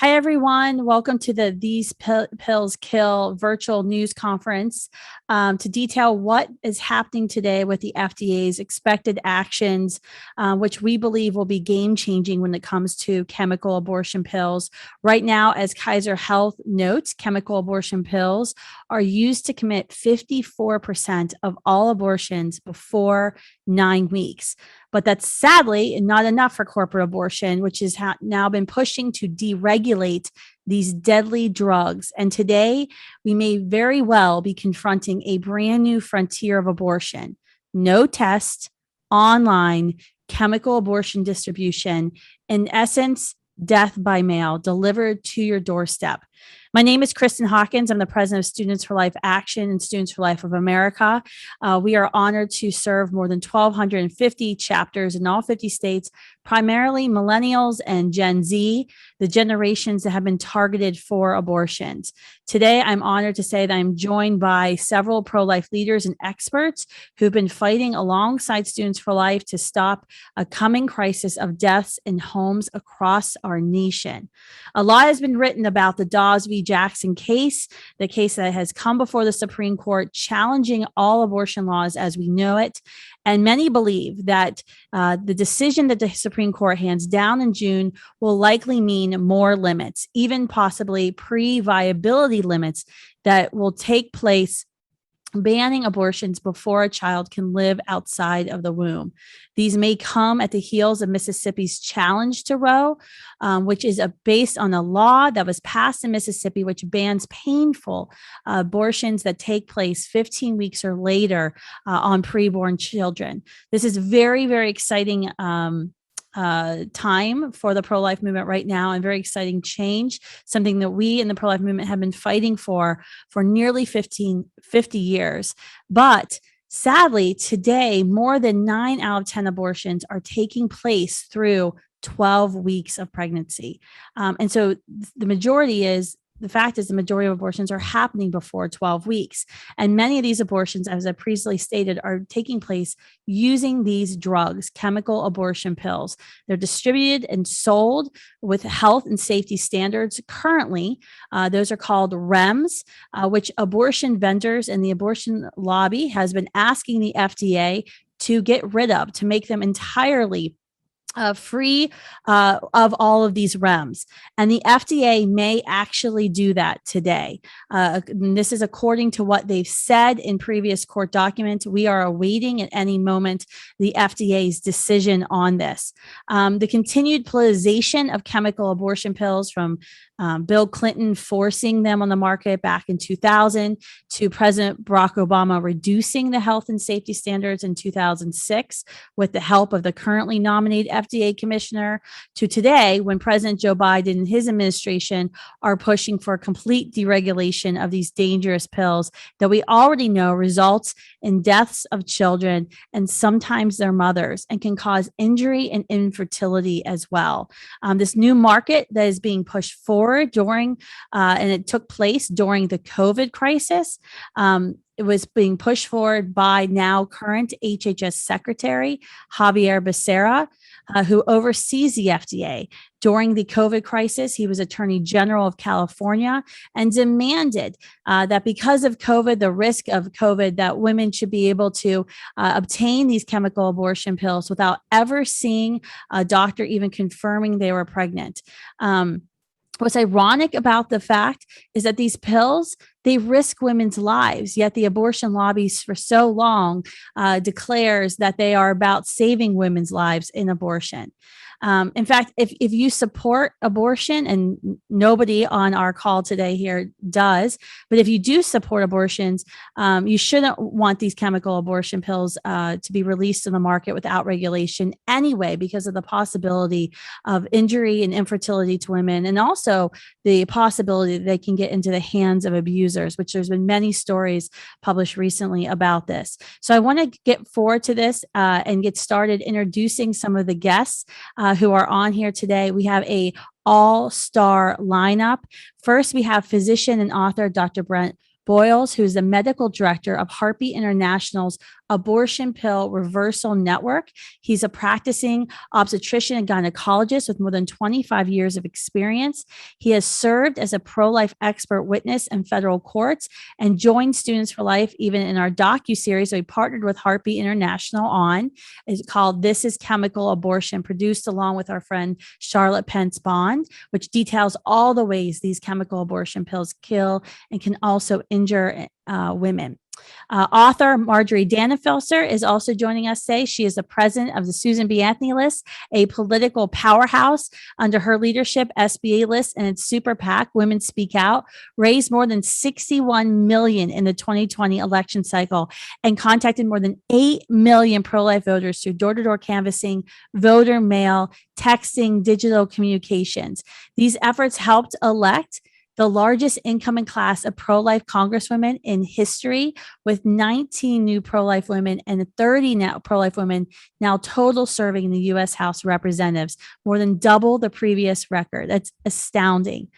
Hi, everyone. Welcome to the These Pills Kill virtual news conference to detail what is happening today with the FDA's expected actions, which we believe will be game-changing when it comes to chemical abortion pills. Right now, as Kaiser Health notes, chemical abortion pills are used to commit 54% of all abortions before 9 weeks. But that's sadly not enough for corporate abortion, which has now been pushing to deregulate these deadly drugs. And today, we may very well be confronting a brand new frontier of abortion. No test, online, chemical abortion distribution, in essence, death by mail delivered to your doorstep. My name is Kristan Hawkins. I'm the president of Students for Life Action and Students for Life of America. We are honored to serve more than 1,250 chapters in all 50 states, primarily millennials and Gen Z, the generations that have been targeted for abortions. Today, I'm honored to say that I'm joined by several pro-life leaders and experts who've been fighting alongside Students for Life to stop a coming crisis of deaths in homes across our nation. A lot has been written about the Dawes v. Jackson case, the case that has come before the Supreme Court challenging all abortion laws as we know it. And many believe that the decision that the Supreme Court hands down in June will likely mean more limits, even possibly pre-viability limits that will take place, banning abortions before a child can live outside of the womb. These may come at the heels of Mississippi's challenge to Roe, which is based on a law that was passed in Mississippi, which bans painful abortions that take place 15 weeks or later on preborn children. This is very, very exciting time for the pro-life movement right now, and very exciting change, something that we in the pro-life movement have been fighting for nearly 50 years. But sadly, today, more than 9 out of 10 abortions are taking place through 12 weeks of pregnancy. And so the fact is the majority of abortions are happening before 12 weeks. And many of these abortions, as I previously stated, are taking place using these drugs, chemical abortion pills. They're distributed and sold with health and safety standards. Currently, those are called REMS, which abortion vendors and the abortion lobby has been asking the FDA to get rid of, to make them entirely free of all of these REMS. And the FDA may actually do that today. This is according to what they've said in previous court documents. We are awaiting at any moment the FDA's decision on this. The continued politicization of chemical abortion pills, from Bill Clinton forcing them on the market back in 2000 to President Barack Obama reducing the health and safety standards in 2006 with the help of the currently nominated FDA commissioner, to today when President Joe Biden and his administration are pushing for complete deregulation of these dangerous pills that we already know results in deaths of children and sometimes their mothers, and can cause injury and infertility as well. This new market that is being pushed forward during, and it took place during the COVID crisis. It was being pushed forward by now current HHS Secretary Xavier Becerra, who oversees the FDA. During the COVID crisis, he was Attorney General of California and demanded that because of COVID, the risk of COVID, that women should be able to obtain these chemical abortion pills without ever seeing a doctor even confirming they were pregnant. What's ironic about the fact is that these pills, they risk women's lives, yet the abortion lobbies for so long declares that they are about saving women's lives in abortion. In fact, if you support abortion, and nobody on our call today here does, but if you do support abortions, you shouldn't want these chemical abortion pills to be released in the market without regulation anyway, because of the possibility of injury and infertility to women, and also the possibility that they can get into the hands of abusers, which there's been many stories published recently about this. So I want to get forward to this and get started introducing some of the guests who are on here today. We have a all-star lineup. First, we have physician and author Dr. Brent Boles, who is the medical director of Heartbeat International's Abortion Pill Reversal Network. He's a practicing obstetrician and gynecologist with more than 25 years of experience. He has served as a pro-life expert witness in federal courts and joined Students for Life even in our docuseries that we partnered with Heartbeat International on. It's called This is Chemical Abortion, produced along with our friend Charlotte Pence Bond, which details all the ways these chemical abortion pills kill and can also injure women. Author Marjorie Dannenfelser is also joining us today. She is the president of the Susan B. Anthony List, a political powerhouse. Under her leadership, SBA List and its super PAC, Women Speak Out, raised more than $61 million in the 2020 election cycle and contacted more than 8 million pro-life voters through door-to-door canvassing, voter mail, texting, digital communications. These efforts helped elect the largest incoming class of pro-life congresswomen in history, with 19 new pro-life women and 30 now pro-life women now total serving in the U.S. House of Representatives, more than double the previous record. That's astounding.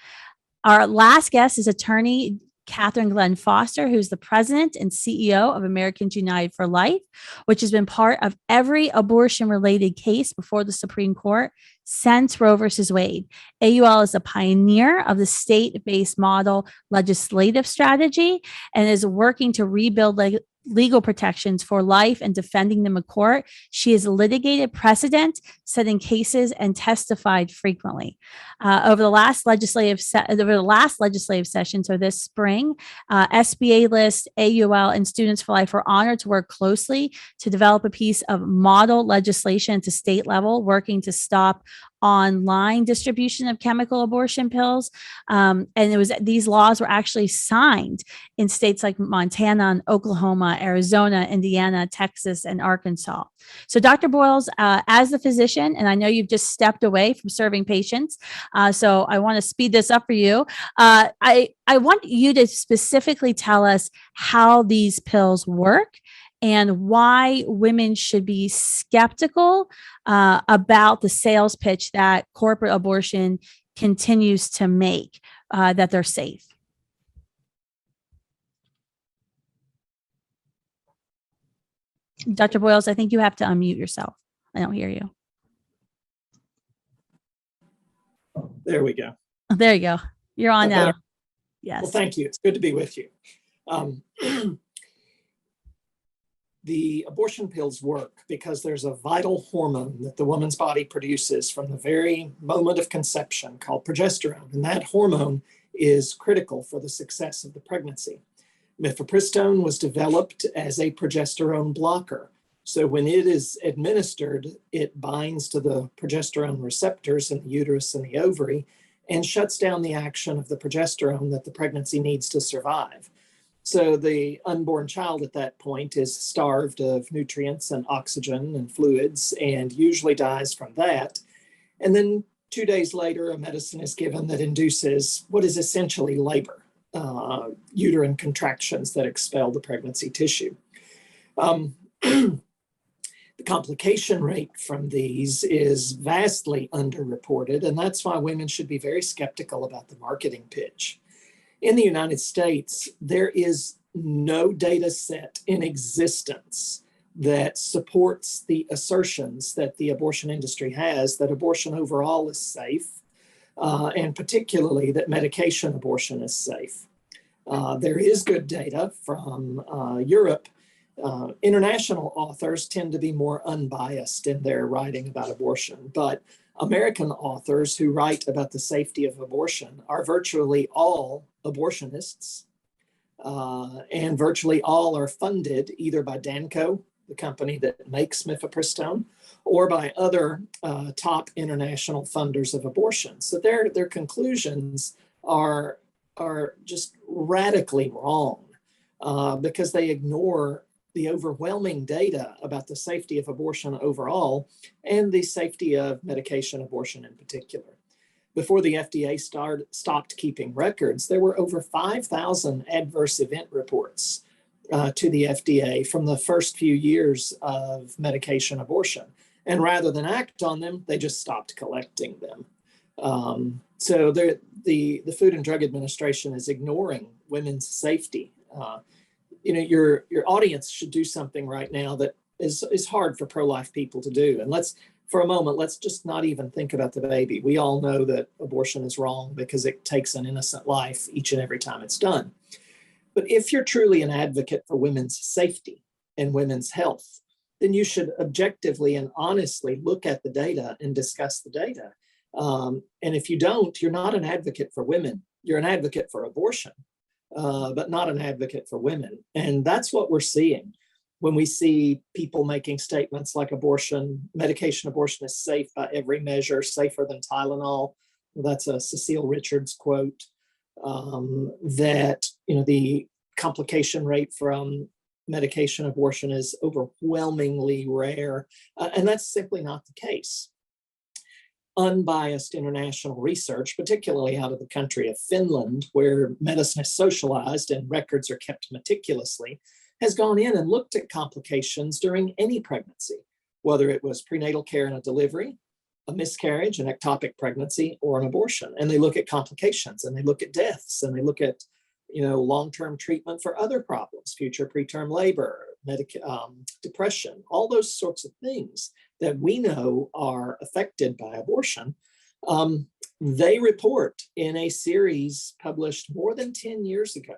Our last guest is attorney Catherine Glenn Foster, who's the president and CEO of Americans United for Life, which has been part of every abortion-related case before the Supreme Court since Roe versus Wade. AUL is a pioneer of the state-based model legislative strategy and is working to rebuild legal protections for life and defending them in court. She has litigated precedent, setting cases, and testified frequently. Over the last legislative session, so this spring, SBA List, AUL, and Students for Life are honored to work closely to develop a piece of model legislation at the state level, working to stop online distribution of chemical abortion pills. And these laws were actually signed in states like Montana and Oklahoma, Arizona, Indiana, Texas, and Arkansas. So Dr. Boles, as the physician, and I know you've just stepped away from serving patients, so I want to speed this up for you. I want you to specifically tell us how these pills work and why women should be skeptical about the sales pitch that corporate abortion continues to make, that they're safe. Dr. Boles, I think you have to unmute yourself. I don't hear you. There we go. There you go. You're on now. Yes. Well, thank you. It's good to be with you. The abortion pills work because there's a vital hormone that the woman's body produces from the very moment of conception called progesterone. And that hormone is critical for the success of the pregnancy. Mifepristone was developed as a progesterone blocker. So when it is administered, it binds to the progesterone receptors in the uterus and the ovary and shuts down the action of the progesterone that the pregnancy needs to survive. So the unborn child at that point is starved of nutrients and oxygen and fluids and usually dies from that. And then 2 days later, a medicine is given that induces what is essentially labor, uterine contractions that expel the pregnancy tissue. The complication rate from these is vastly underreported, and that's why women should be very skeptical about the marketing pitch. In the United States, there is no data set in existence that supports the assertions that the abortion industry has that abortion overall is safe, and particularly that medication abortion is safe. There is good data from Europe. International authors tend to be more unbiased in their writing about abortion, but American authors who write about the safety of abortion are virtually all abortionists, and virtually all are funded either by Danco, the company that makes mifepristone, or by other top international funders of abortion. So their conclusions are just radically wrong because they ignore the overwhelming data about the safety of abortion overall and the safety of medication abortion in particular. Before the FDA stopped keeping records, there were over 5,000 adverse event reports to the FDA from the first few years of medication abortion. And rather than act on them, they just stopped collecting them. So the Food and Drug Administration is ignoring women's safety. your audience should do something right now that is hard for pro-life people to do. And for a moment, let's just not even think about the baby. We all know that abortion is wrong because it takes an innocent life each and every time it's done. But if you're truly an advocate for women's safety and women's health, then you should objectively and honestly look at the data and discuss the data. And if you don't, you're not an advocate for women. You're an advocate for abortion, but not an advocate for women. And that's what we're seeing when we see people making statements like medication abortion is safe by every measure, safer than Tylenol. Well, that's a Cecile Richards quote. That the complication rate from medication abortion is overwhelmingly rare, and that's simply not the case. Unbiased international research, particularly out of the country of Finland, where medicine is socialized and records are kept meticulously, has gone in and looked at complications during any pregnancy, whether it was prenatal care and a delivery, a miscarriage, an ectopic pregnancy, or an abortion. And they look at complications, and they look at deaths, and they look at long-term treatment for other problems, future preterm labor, depression, all those sorts of things that we know are affected by abortion. They report in a series published more than 10 years ago.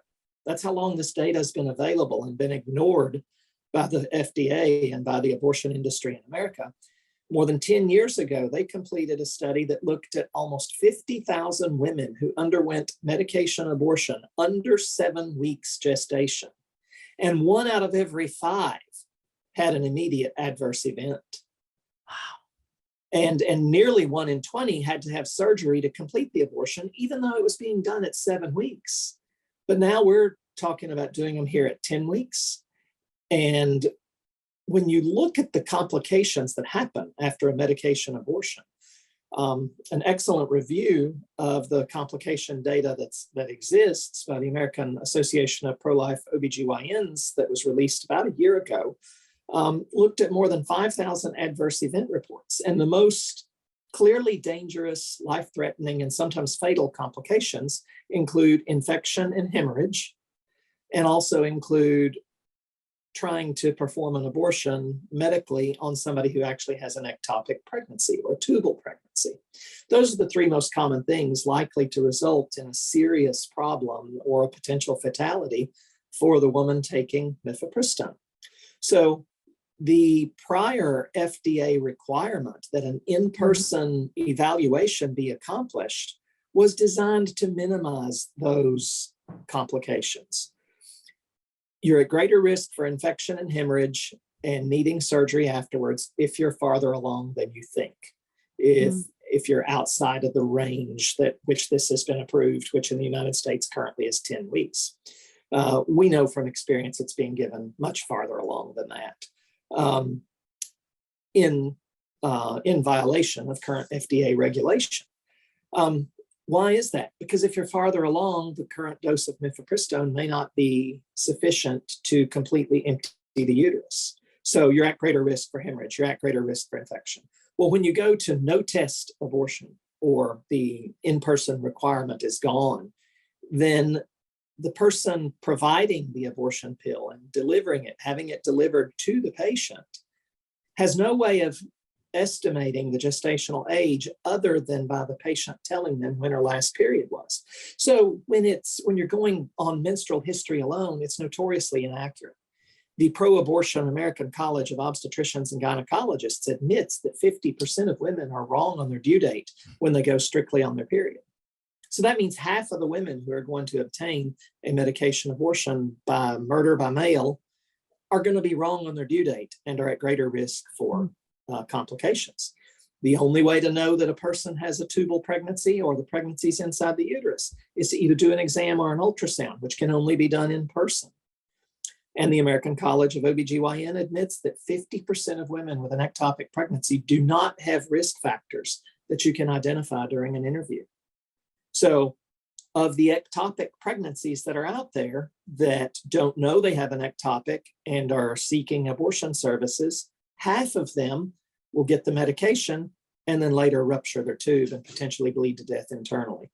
That's how long this data has been available and been ignored by the FDA and by the abortion industry in America. More than 10 years ago, they completed a study that looked at almost 50,000 women who underwent medication abortion under 7 weeks gestation. And 1 out of every 5 had an immediate adverse event. Wow. And nearly 1 in 20 had to have surgery to complete the abortion, even though it was being done at 7 weeks. But now we're talking about doing them here at 10 weeks. And when you look at the complications that happen after a medication abortion, an excellent review of the complication data that exists by the American Association of Pro-Life OBGYNs that was released about a year ago, looked at more than 5,000 adverse event reports. And the most clearly dangerous, life-threatening, and sometimes fatal complications include infection and hemorrhage, and also include trying to perform an abortion medically on somebody who actually has an ectopic pregnancy or tubal pregnancy. Those are the 3 most common things likely to result in a serious problem or a potential fatality for the woman taking mifepristone. So the prior FDA requirement that an in-person evaluation be accomplished was designed to minimize those complications. You're at greater risk for infection and hemorrhage and needing surgery afterwards if you're farther along than you think. If you're outside of the range which this has been approved, which in the United States currently is 10 weeks. We know from experience it's being given much farther along than that, in violation of current FDA regulation. Why is that? Because if you're farther along, the current dose of mifepristone may not be sufficient to completely empty the uterus. So you're at greater risk for hemorrhage, you're at greater risk for infection. Well, when you go to no test abortion or the in-person requirement is gone, then the person providing the abortion pill and delivering it, having it delivered to the patient, has no way of estimating the gestational age other than by the patient telling them when her last period was. So when you're going on menstrual history alone, it's notoriously inaccurate. The pro-abortion American College of Obstetricians and Gynecologists admits that 50% of women are wrong on their due date when they go strictly on their period. So that means half of the women who are going to obtain a medication abortion by murder by mail are going to be wrong on their due date and are at greater risk for complications. The only way to know that a person has a tubal pregnancy or the pregnancy's inside the uterus is to either do an exam or an ultrasound, which can only be done in person. And the American College of OBGYN admits that 50% of women with an ectopic pregnancy do not have risk factors that you can identify during an interview. So of the ectopic pregnancies that are out there that don't know they have an ectopic and are seeking abortion services, half of them will get the medication and then later rupture their tube and potentially bleed to death internally.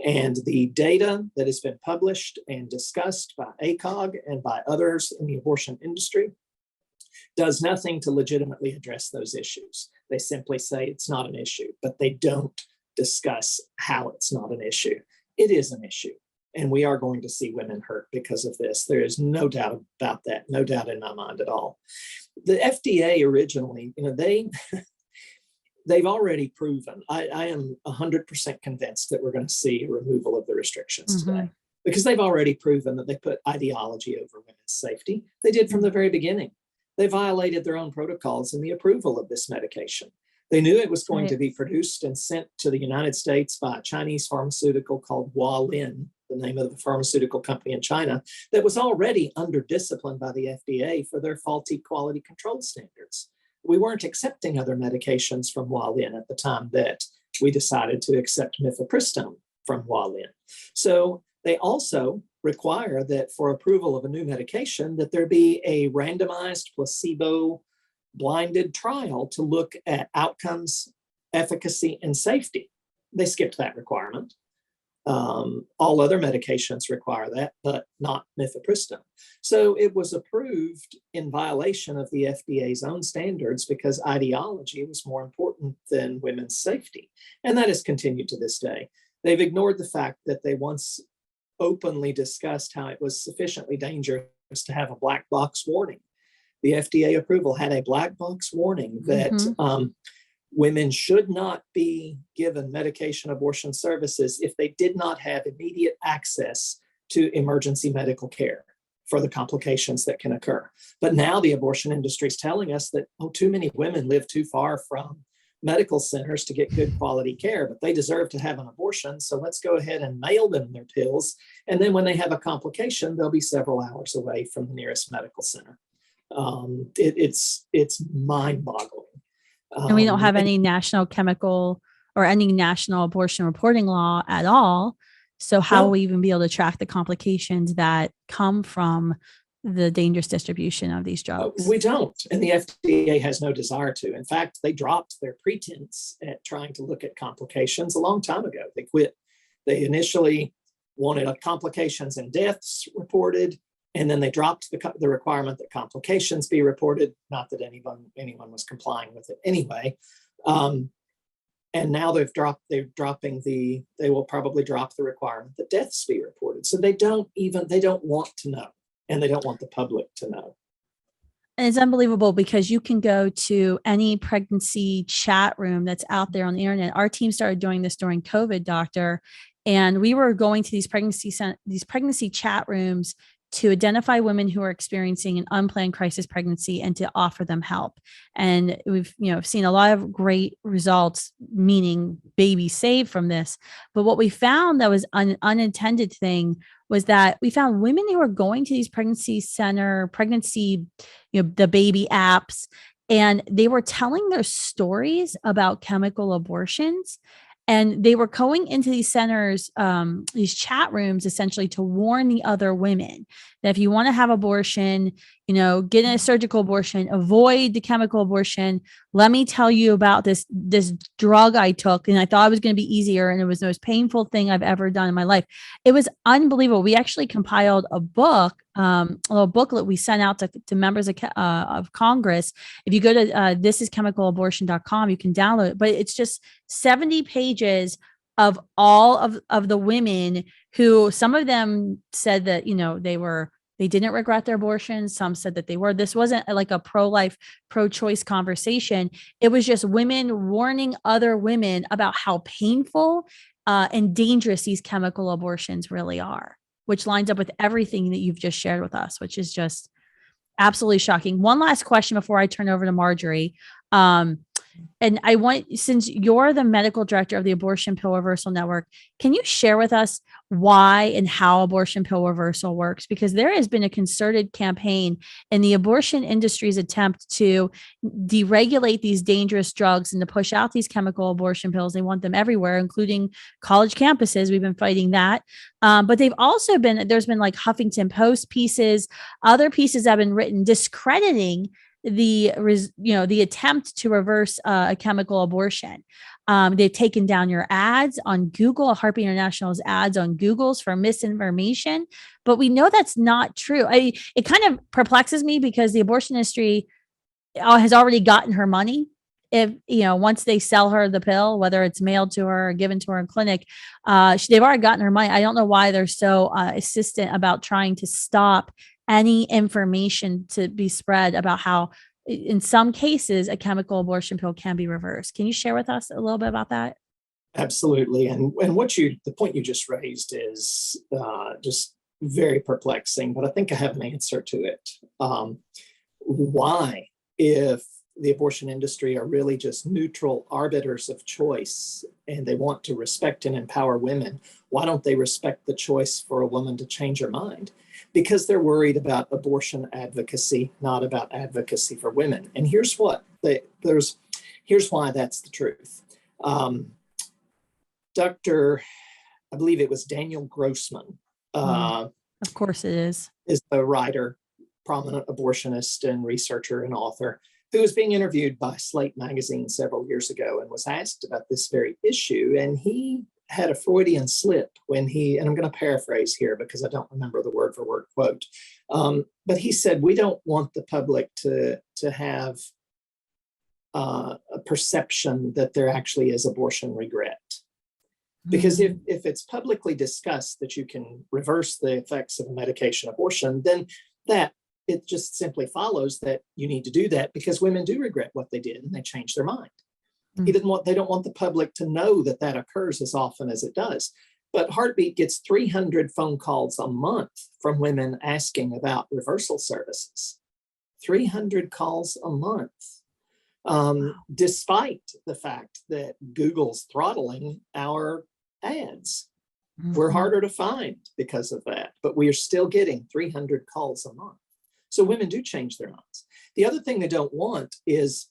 And the data that has been published and discussed by ACOG and by others in the abortion industry does nothing to legitimately address those issues. They simply say it's not an issue, but they don't discuss how it's not an issue. It is an issue, and we are going to see women hurt because of this. There is no doubt about that, no doubt in my mind at all. The FDA originally, they've already proven, I am 100% convinced that we're going to see a removal of the restrictions today, because they've already proven that they put ideology over women's safety. They did from the very beginning. They violated their own protocols in the approval of this medication. They knew it was going to be produced and sent to the United States by a Chinese pharmaceutical called Hualin, the name of the pharmaceutical company in China, that was already under discipline by the FDA for their faulty quality control standards. We weren't accepting other medications from Hualin at the time that we decided to accept mifepristone from Hualin. So they also require that for approval of a new medication, that there be a randomized placebo blinded trial to look at outcomes, efficacy, and safety. They skipped that requirement. All other medications require that, but not mifepristone. So it was approved in violation of the FDA's own standards because ideology was more important than women's safety. And that has continued to this day. They've ignored the fact that they once openly discussed how it was sufficiently dangerous to have a black box warning. The FDA approval had a black box warning that women should not be given medication abortion services if they did not have immediate access to emergency medical care for the complications that can occur. But now the abortion industry is telling us that, too many women live too far from medical centers to get good quality care, but they deserve to have an abortion. So let's go ahead and mail them their pills. And then when they have a complication, they'll be several hours away from the nearest medical center. It's mind-boggling. And we don't have any national chemical or any national abortion reporting law at all. So how will we even be able to track the complications that come from the dangerous distribution of these drugs? We don't. And the FDA has no desire to. In fact, they dropped their pretense at trying to look at complications a long time ago. They quit. They initially wanted complications and deaths reported, and then they dropped the requirement that complications be reported. Not that anyone was complying with it anyway. And now they will probably drop the requirement that deaths be reported. So they don't want to know, and they don't want the public to know. And it's unbelievable because you can go to any pregnancy chat room that's out there on the internet. Our team started doing this during COVID, doctor, and we were going to these pregnancy chat rooms to identify women who are experiencing an unplanned crisis pregnancy and to offer them help. And we've, seen a lot of great results, meaning babies saved from this. But what we found that was an unintended thing was that we found women who were going to these the baby apps, and they were telling their stories about chemical abortions. And they were going into these centers, these chat rooms, essentially to warn the other women that if you want to have abortion, get a surgical abortion, avoid the chemical abortion. Let me tell you about this drug I took, and I thought it was going to be easier, and it was the most painful thing I've ever done in my life. It was unbelievable. We actually compiled a book, a little booklet we sent out to members of Congress. If you go to thisischemicalabortion.com, you can download it, but it's just 70 pages of all of the women who, some of them said that, they didn't regret their abortion. Some said that they were. This wasn't like a pro-life, pro-choice conversation. It was just women warning other women about how painful and dangerous these chemical abortions really are, which lines up with everything that you've just shared with us, which is just absolutely shocking. One last question before I turn over to Marjorie. And I want, since you're the medical director of the Abortion Pill Reversal Network, can you share with us why and how abortion pill reversal works? Because there has been a concerted campaign in the abortion industry's attempt to deregulate these dangerous drugs and to push out these chemical abortion pills. They want them everywhere, including college campuses. We've been fighting that. But there's been like Huffington Post pieces, other pieces that have been written discrediting the attempt to reverse a chemical abortion. They've taken down your ads on Google. Heartbeat International's ads on Google's for misinformation, but we know that's not true. It kind of perplexes me because the abortion industry has already gotten her money. If once they sell her the pill, whether it's mailed to her or given to her in clinic, they've already gotten her money. I don't know why they're so insistent about trying to stop any information to be spread about how, in some cases, a chemical abortion pill can be reversed. Can you share with us a little bit about that? Absolutely. And the point you just raised is just very perplexing, but I think I have an answer to it. Why, if the abortion industry are really just neutral arbiters of choice and they want to respect and empower women, why don't they respect the choice for a woman to change her mind? Because they're worried about abortion advocacy, not about advocacy for women. And here's why that's the truth. I believe it was Daniel Grossman. Of course it is a writer, prominent abortionist and researcher and author, who was being interviewed by Slate magazine several years ago and was asked about this very issue. And he had a Freudian slip when and I'm going to paraphrase here because I don't remember the word for word quote, but he said, we don't want the public to have a perception that there actually is abortion regret. Because if it's publicly discussed that you can reverse the effects of a medication abortion, then it just simply follows that you need to do that because women do regret what they did and they change their mind. They don't want the public to know that occurs as often as it does. But Heartbeat gets 300 phone calls a month from women asking about reversal services. 300 calls a month, despite the fact that Google's throttling our ads. We're harder to find because of that, but we are still getting 300 calls a month. So women do change their minds. The other thing they don't want is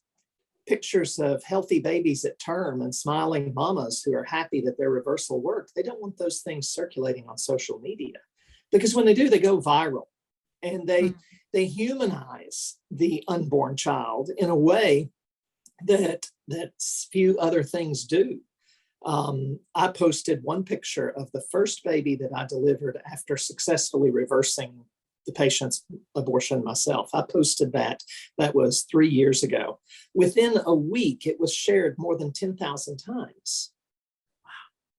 pictures of healthy babies at term and smiling mamas who are happy that their reversal worked. They don't want those things circulating on social media because when they do, they go viral and they humanize the unborn child in a way that few other things do. I posted one picture of the first baby that I delivered after successfully reversing the patient's abortion myself. I posted that. That was 3 years ago. Within a week, it was shared more than 10,000 times.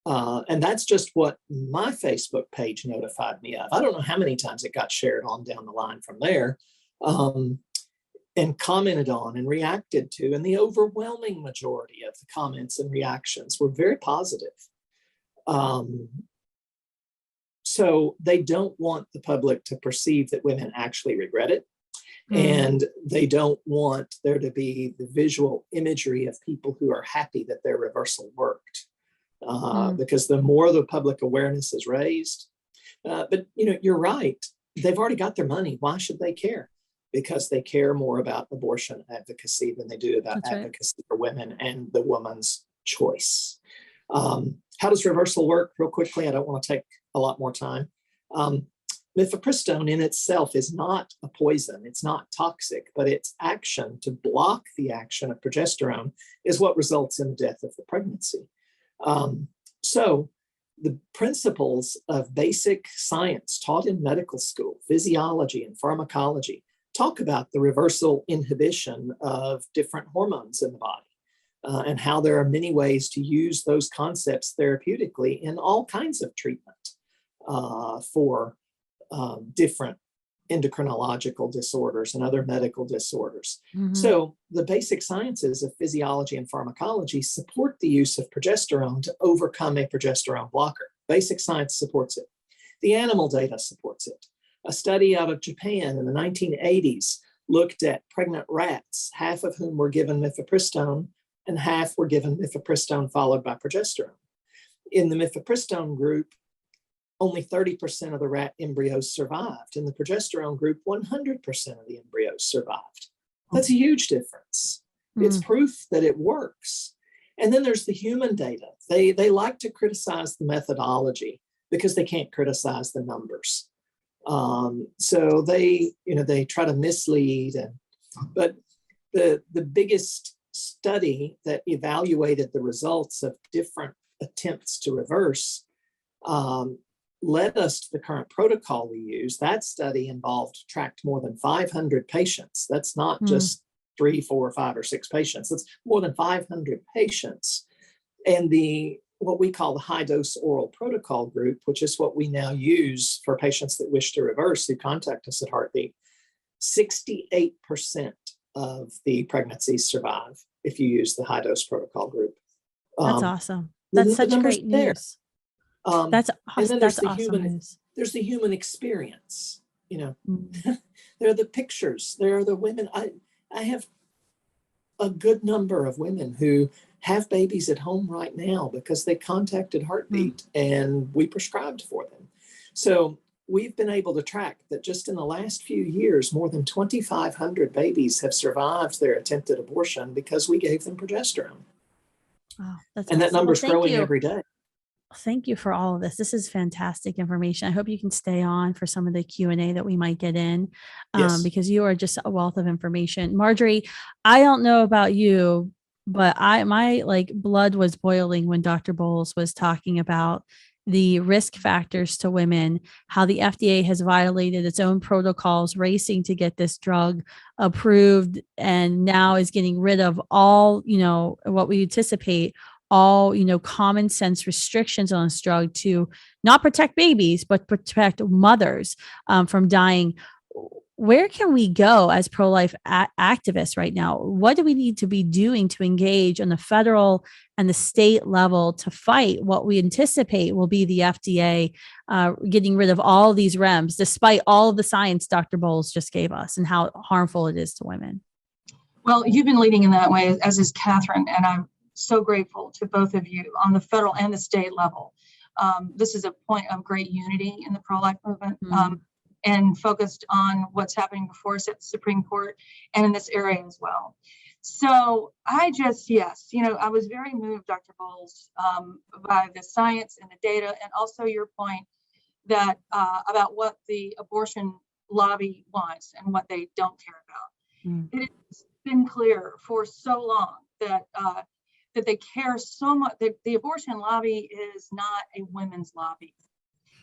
Wow. And that's just what my Facebook page notified me of. I don't know how many times it got shared on down the line from there, and commented on and reacted to. And the overwhelming majority of the comments and reactions were very positive. So they don't want the public to perceive that women actually regret it. And they don't want there to be the visual imagery of people who are happy that their reversal worked. Because the more the public awareness is raised, but you're right. They've already got their money. Why should they care? Because they care more about abortion advocacy than they do about advocacy for women and the woman's choice. How does reversal work? Real quickly, I don't want to take a lot more time. Mifepristone in itself is not a poison. It's not toxic, but its action to block the action of progesterone is what results in the death of the pregnancy. So the principles of basic science taught in medical school, physiology and pharmacology, talk about the reversal inhibition of different hormones in the body. And how there are many ways to use those concepts therapeutically in all kinds of treatment for different endocrinological disorders and other medical disorders. So the basic sciences of physiology and pharmacology support the use of progesterone to overcome a progesterone blocker. Basic science supports it. The animal data supports it. A study out of Japan in the 1980s looked at pregnant rats, half of whom were given mifepristone and half were given mifepristone followed by progesterone. In the mifepristone group, only 30% of the rat embryos survived. In the progesterone group, 100% of the embryos survived. That's a huge difference. It's proof that it works. And then there's the human data. They like to criticize the methodology because they can't criticize the numbers. So they try to mislead. But the biggest study that evaluated the results of different attempts to reverse led us to the current protocol we use. That study tracked more than 500 patients. That's not just 3, 4, 5, or 6 patients. That's more than 500 patients. And what we call the high dose oral protocol group, which is what we now use for patients that wish to reverse who contact us at Heartbeat, 68% of the pregnancies survive if you use the high dose protocol group. That's awesome. That's such great news. That's awesome. That's awesome news. There's the human experience. There are the pictures. There are the women. I have a good number of women who have babies at home right now because they contacted Heartbeat and we prescribed for them. So we've been able to track that just in the last few years, more than 2,500 babies have survived their attempted abortion because we gave them progesterone. Oh, that's and awesome. that number's growing every day. Thank you for all of this. This is fantastic information. I hope you can stay on for some of the Q&A that we might get in, Yes. because you are just a wealth of information. Marjorie, I don't know about you, but my blood was boiling when Dr. Boles was talking about the risk factors to women, how the FDA has violated its own protocols, racing to get this drug approved, and now is getting rid of all, what we anticipate, all, common sense restrictions on this drug to not protect babies, but protect mothers from dying. Where can we go as pro-life activists right now? What do we need to be doing to engage on the federal and the state level to fight what we anticipate will be the FDA getting rid of all these REMS, despite all of the science Dr. Boles just gave us and how harmful it is to women? Well, you've been leading in that way, as is Catherine, and I'm so grateful to both of you on the federal and the state level. This is a point of great unity in the pro-life movement. And focused on what's happening before us at the Supreme Court and in this area as well. So I was very moved, Dr. Boles, by the science and the data, and also your point that about what the abortion lobby wants and what they don't care about. It has been clear for so long that they care so much, that the abortion lobby is not a women's lobby.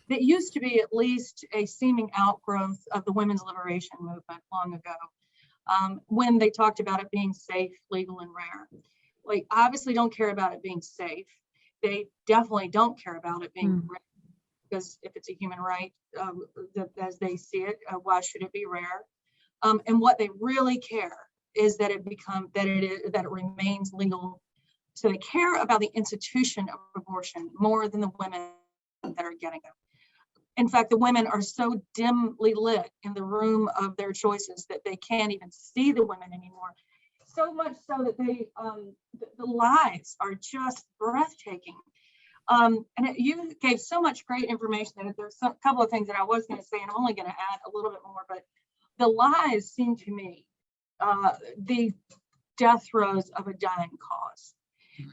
That used to be at least a seeming outgrowth of the women's liberation movement long ago, when they talked about it being safe, legal, and rare. Like, obviously don't care about it being safe. They definitely don't care about it being rare, because if it's a human right, as they see it, why should it be rare? And what they really care is that it remains legal. So they care about the institution of abortion more than the women that are getting it. In fact, the women are so dimly lit in the room of their choices that they can't even see the women anymore. So much so that the lies are just breathtaking. And you gave so much great information that there's a couple of things that I was going to say, and I'm only going to add a little bit more, but the lies seem to me the death throes of a dying cause.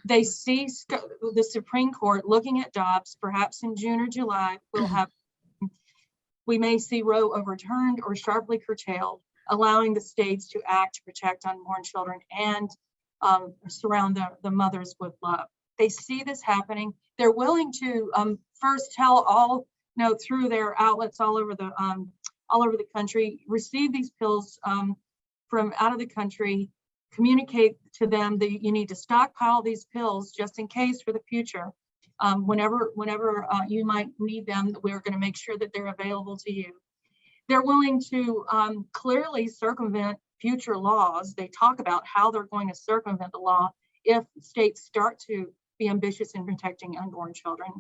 They see the Supreme Court looking at Dobbs, perhaps in June or July, we may see Roe overturned or sharply curtailed, allowing the states to act to protect unborn children and surround the mothers with love. They see this happening. They're willing to first tell through their outlets all over the country, receive these pills from out of the country, communicate to them that you need to stockpile these pills just in case for the future. Whenever you might need them, we're going to make sure that they're available to you. They're willing to clearly circumvent future laws. They talk about how they're going to circumvent the law if states start to be ambitious in protecting unborn children.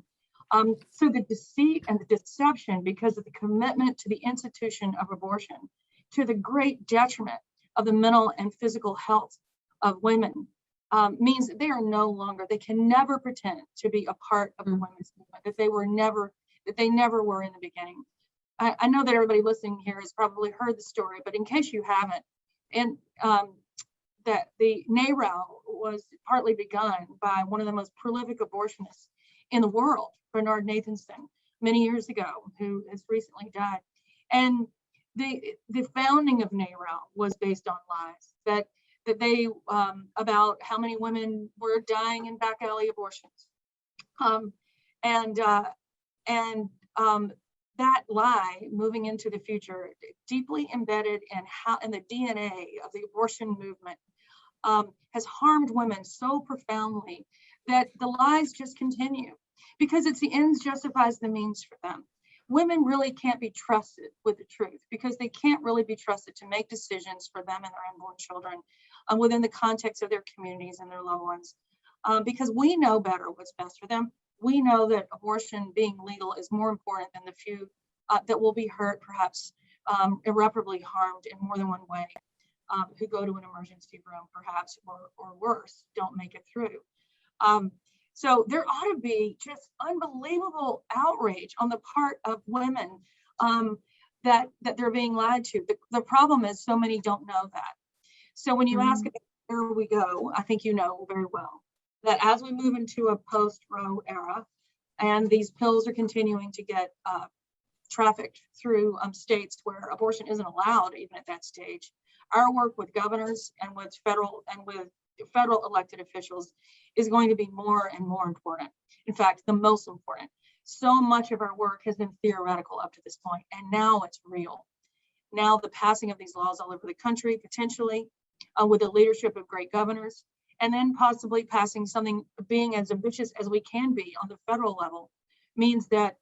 So the deceit and the deception, because of the commitment to the institution of abortion, to the great detriment of the mental and physical health of women, means that they can never pretend to be a part of the women's movement, that they never were in the beginning. I know that everybody listening here has probably heard the story, but in case you haven't, and that the NARAL was partly begun by one of the most prolific abortionists in the world, Bernard Nathanson, many years ago, who has recently died. And the founding of NARAL was based on lies, that that they about how many women were dying in back alley abortions, and that lie moving into the future, deeply embedded in the DNA of the abortion movement, has harmed women so profoundly that the lies just continue, because it's the ends justifies the means for them. Women really can't be trusted with the truth, because they can't really be trusted to make decisions for them and their unborn children within the context of their communities and their loved ones, because we know better what's best for them. We know that abortion being legal is more important than the few that will be hurt, perhaps irreparably harmed in more than one way, who go to an emergency room, perhaps, or worse, don't make it through. So there ought to be just unbelievable outrage on the part of women that they're being lied to. The problem is so many don't know that. So when you ask where we go, I think you know very well that as we move into a post-Roe era, and these pills are continuing to get trafficked through states where abortion isn't allowed, even at that stage, our work with governors and with federal elected officials is going to be more and more important. In fact, the most important. So much of our work has been theoretical up to this point, and now it's real. Now the passing of these laws all over the country, potentially with the leadership of great governors, and then possibly passing something, being as ambitious as we can be on the federal level, means that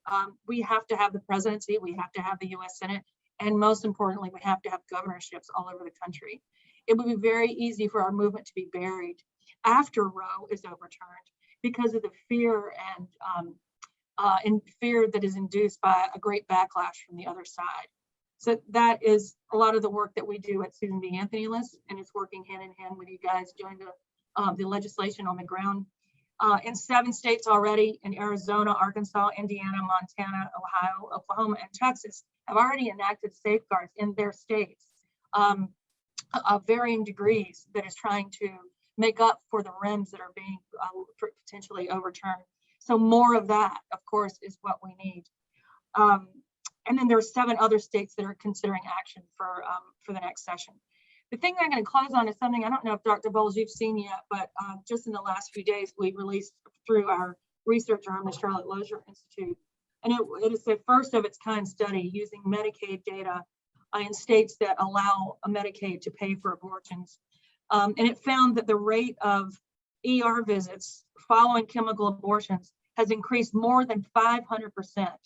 we have to have the presidency, we have to have the US Senate, and most importantly, we have to have governorships all over the country. It would be very easy for our movement to be buried after Roe is overturned because of the fear and fear that is induced by a great backlash from the other side. So that is a lot of the work that we do at Susan B. Anthony List, and it's working hand in hand with you guys doing the legislation on the ground in 7 states already. In Arizona, Arkansas, Indiana, Montana, Ohio, Oklahoma, and Texas have already enacted safeguards in their states of varying degrees that is trying to make up for the rims that are being potentially overturned. So more of that, of course, is what we need. And then there are 7 other states that are considering action for the next session. The thing I'm going to close on is something I don't know if Dr. Boles you've seen yet, but just in the last few days, we released through our research arm, the Charlotte Lozier Institute. And it is the first of its kind study using Medicaid data in states that allow a Medicaid to pay for abortions. And it found that the rate of ER visits following chemical abortions has increased more than 500%,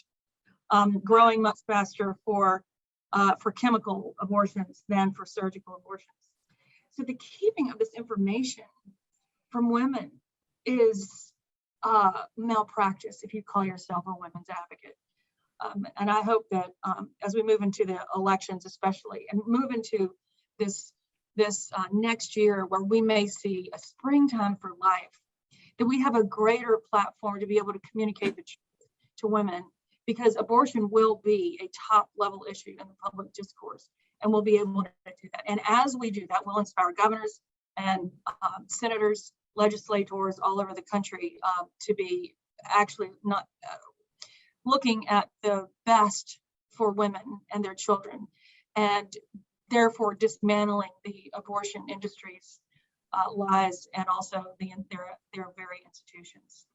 growing much faster for chemical abortions than for surgical abortions. So the keeping of this information from women is malpractice if you call yourself a women's advocate. And I hope that as we move into the elections especially, and move into this next year where we may see a springtime for life, that we have a greater platform to be able to communicate the truth to women, because abortion will be a top level issue in the public discourse, and we'll be able to do that. And as we do that, we'll inspire governors and senators, legislators all over the country to be actually not looking at the best for women and their children, and therefore dismantling the abortion industry's lies and also their very institutions.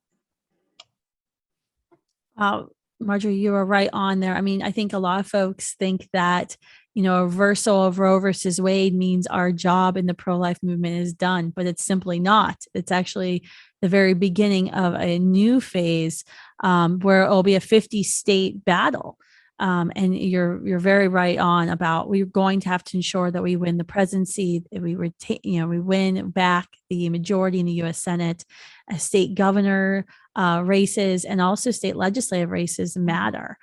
Marjorie, you were right on there. I mean, I think a lot of folks think that, a reversal of Roe versus Wade means our job in the pro-life movement is done, but it's simply not. It's actually the very beginning of a new phase where it'll be a 50-state battle. And you're very right on about we're going to have to ensure that we win the presidency, that we we win back the majority in the U.S. Senate, state governor races, and also state legislative races matter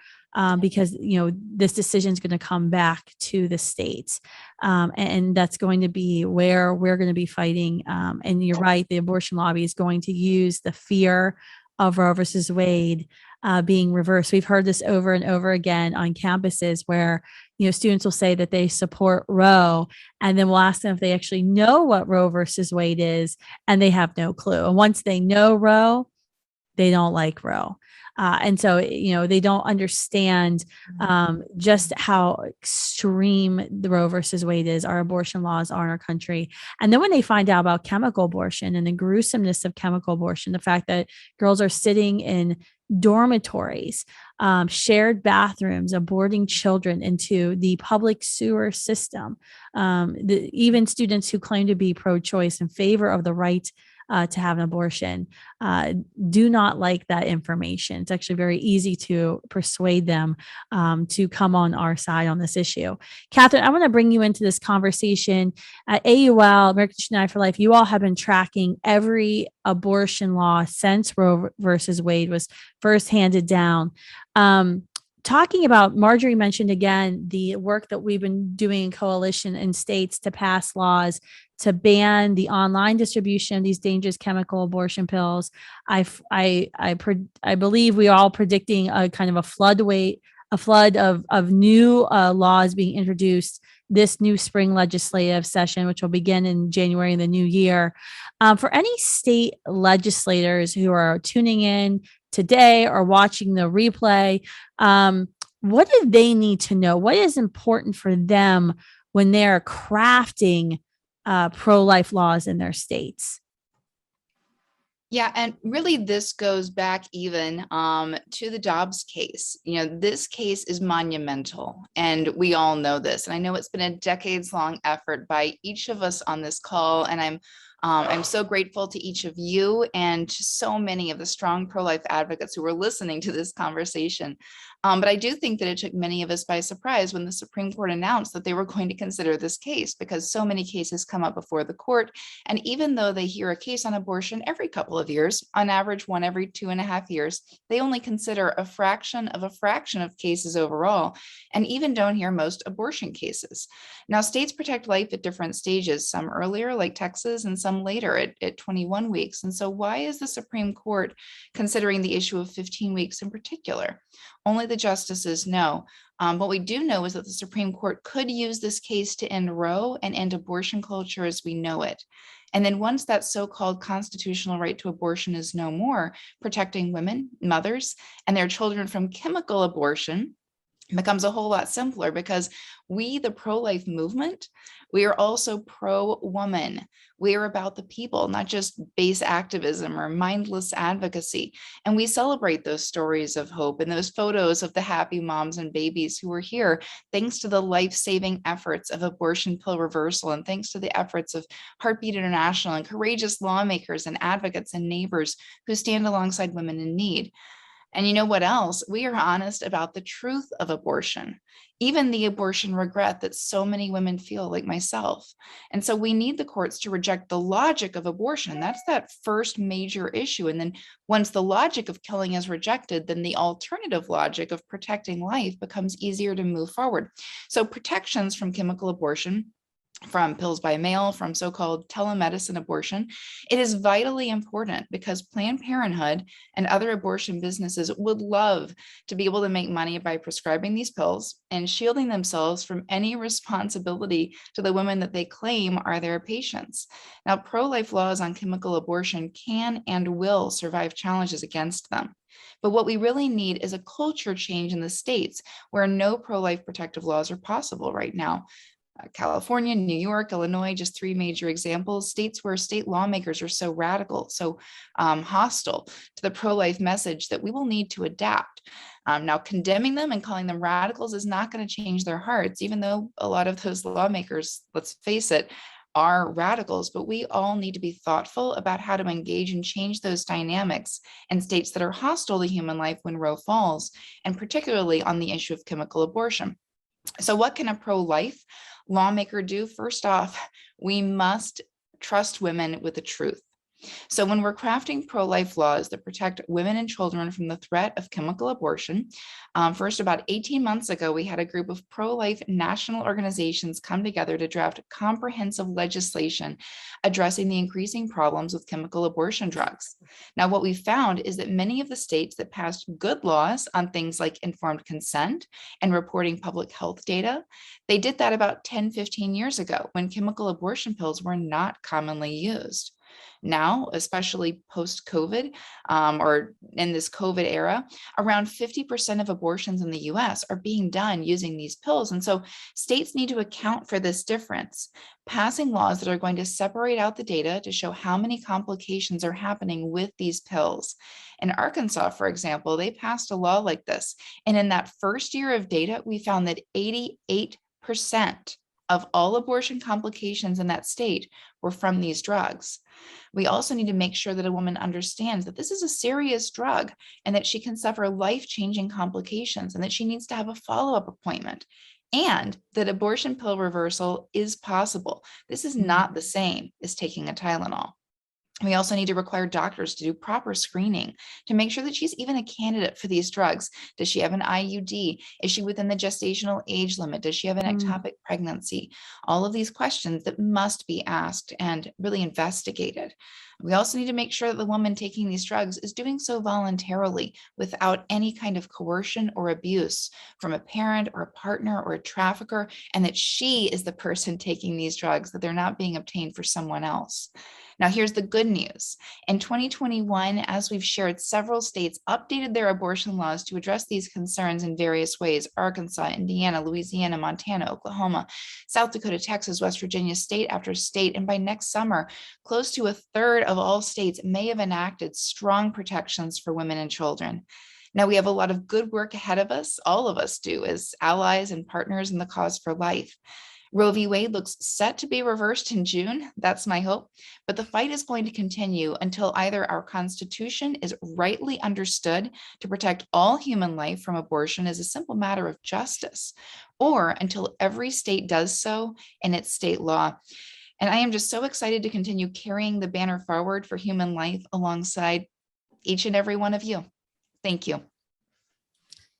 because this decision is going to come back to the states, and that's going to be where we're going to be fighting. And you're right, the abortion lobby is going to use the fear of Roe versus Wade being reversed. We've heard this over and over again on campuses where, students will say that they support Roe, and then we'll ask them if they actually know what Roe versus Wade is, and they have no clue. And once they know Roe, they don't like Roe. And so, they don't understand just how extreme the Roe versus Wade is, our abortion laws are in our country. And then when they find out about chemical abortion and the gruesomeness of chemical abortion, the fact that girls are sitting in dormitories, shared bathrooms, aborting children into the public sewer system, even students who claim to be pro-choice in favor of the right to have an abortion do not like that information. It's actually very easy to persuade them to come on our side on this issue. Catherine, I want to bring you into this conversation. At AUL, American United for Life, you all have been tracking every abortion law since Roe versus Wade was first handed down. Talking about, Marjorie mentioned again the work that we've been doing in coalition in states to pass laws to ban the online distribution of these dangerous chemical abortion pills. I believe we are all predicting a kind of a flood of new laws being introduced this new spring legislative session, which will begin in January in the new year. For any state legislators who are tuning in today or watching the replay, what do they need to know? What is important for them when they're crafting pro-life laws in their states? Yeah, and really this goes back even to the Dobbs case. This case is monumental, and we all know this. And I know it's been a decades-long effort by each of us on this call, and I'm so grateful to each of you and to so many of the strong pro-life advocates who were listening to this conversation. But I do think that it took many of us by surprise when the Supreme Court announced that they were going to consider this case, because so many cases come up before the court. And even though they hear a case on abortion every couple of years, on average, one every 2.5 years, they only consider a fraction of cases overall, and even don't hear most abortion cases. Now, states protect life at different stages, some earlier, like Texas, and some later at 21 weeks. And so why is the Supreme Court considering the issue of 15 weeks in particular? Only the justices know. What we do know is that the Supreme Court could use this case to end Roe and end abortion culture as we know it. And then once that so-called constitutional right to abortion is no more, protecting women, mothers, and their children from chemical abortion becomes a whole lot simpler, because we, the pro-life movement, we are also pro-woman. We are about the people, not just base activism or mindless advocacy. And we celebrate those stories of hope and those photos of the happy moms and babies who are here thanks to the life-saving efforts of abortion pill reversal, and thanks to the efforts of Heartbeat International and courageous lawmakers and advocates and neighbors who stand alongside women in need. And you know what else? We are honest about the truth of abortion, even the abortion regret that so many women feel, like myself. And so we need the courts to reject the logic of abortion. That's that first major issue. And then once the logic of killing is rejected, then the alternative logic of protecting life becomes easier to move forward. So protections from chemical abortion, from pills by mail, from so-called telemedicine abortion, it is vitally important, because Planned Parenthood and other abortion businesses would love to be able to make money by prescribing these pills and shielding themselves from any responsibility to the women that they claim are their patients. Now, pro-life laws on chemical abortion can and will survive challenges against them. But what we really need is a culture change in the states where no pro-life protective laws are possible right now. California, New York, Illinois, just three major examples, states where state lawmakers are so radical, so hostile to the pro-life message that we will need to adapt. Now, condemning them and calling them radicals is not going to change their hearts, even though a lot of those lawmakers, let's face it, are radicals. But we all need to be thoughtful about how to engage and change those dynamics in states that are hostile to human life when Roe falls, and particularly on the issue of chemical abortion. So what can a pro-life lawmaker do? First off, we must trust women with the truth. So when we're crafting pro-life laws that protect women and children from the threat of chemical abortion, first, about 18 months ago, we had a group of pro-life national organizations come together to draft comprehensive legislation addressing the increasing problems with chemical abortion drugs. Now, what we found is that many of the states that passed good laws on things like informed consent and reporting public health data, they did that about 10, 15 years ago when chemical abortion pills were not commonly used. Now, especially post-COVID or in this COVID era, around 50% of abortions in the US are being done using these pills. And so states need to account for this difference, passing laws that are going to separate out the data to show how many complications are happening with these pills. In Arkansas, for example, they passed a law like this. And in that first year of data, we found that 88% of all abortion complications in that state were from these drugs. We also need to make sure that a woman understands that this is a serious drug and that she can suffer life-changing complications and that she needs to have a follow-up appointment, and that abortion pill reversal is possible. This is not the same as taking a Tylenol. We also need to require doctors to do proper screening to make sure that she's even a candidate for these drugs. Does she have an IUD? Is she within the gestational age limit? Does she have an ectopic pregnancy? All of these questions that must be asked and really investigated. We also need to make sure that the woman taking these drugs is doing so voluntarily without any kind of coercion or abuse from a parent or a partner or a trafficker, and that she is the person taking these drugs, that they're not being obtained for someone else. Now, here's the good news. In 2021, as we've shared, several states updated their abortion laws to address these concerns in various ways: Arkansas, Indiana, Louisiana, Montana, Oklahoma, South Dakota, Texas, West Virginia, state after state. And by next summer, close to a third of all states may have enacted strong protections for women and children. Now, we have a lot of good work ahead of us. All of us do, as allies and partners in the cause for life. Roe v. Wade looks set to be reversed in June. That's my hope. But the fight is going to continue until either our Constitution is rightly understood to protect all human life from abortion as a simple matter of justice, or until every state does so in its state law. And I am just so excited to continue carrying the banner forward for human life alongside each and every one of you. Thank you.